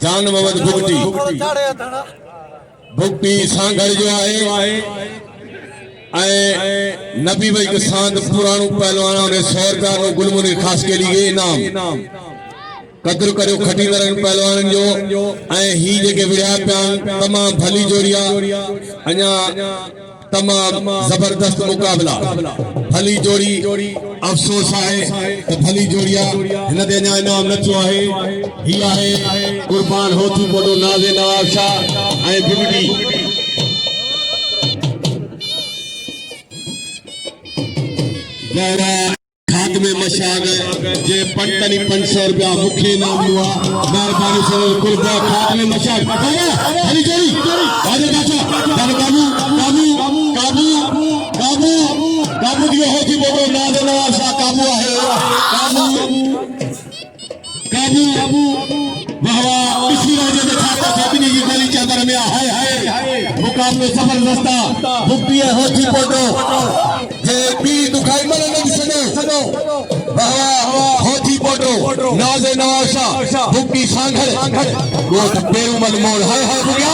जान मोहम्मद भुगटी सांगड़ जो आहे नबी भाई के साथ पुरानो पहलवान ने 100 रुपया नो गुलमुनी खास के लिए इनाम कदर करो खटी तरह पहलवान जो ही जेके विड़ा पिया तमाम भली जोड़िया अञा तमाम जबरदस्त मुकाबला भली जोड़ी अफसोस है तो भली जोड़िया इन दे अञा इनाम नचो है ही आहे कुर्बान होती बोडो नाज़े नवाब शाह ऐं बिगड़ी जरा खाद में मशाग जे पंटनी 500 रुपया मुखे नाम हुआ मेहरबानी से कुर्बा खाद में मशाग हरी जोड़ी आगे चाचा दर काबू काबू काबू काबू काबू दियो होती बोलो नाज़ नवाब शाह काबू है काबू काबू वाह वाह इसी राजे के खाता साबिनी की गली चादर में हाय मुकाबले जबरदस्त भुक्ति है होती बोलो जे पी दुखाई मन नहीं सनो वाह होती बोलो नाज़े नवाब शाह भुक्ति सांघड़ गोट पेरू मन मोड़ हाय बुगिया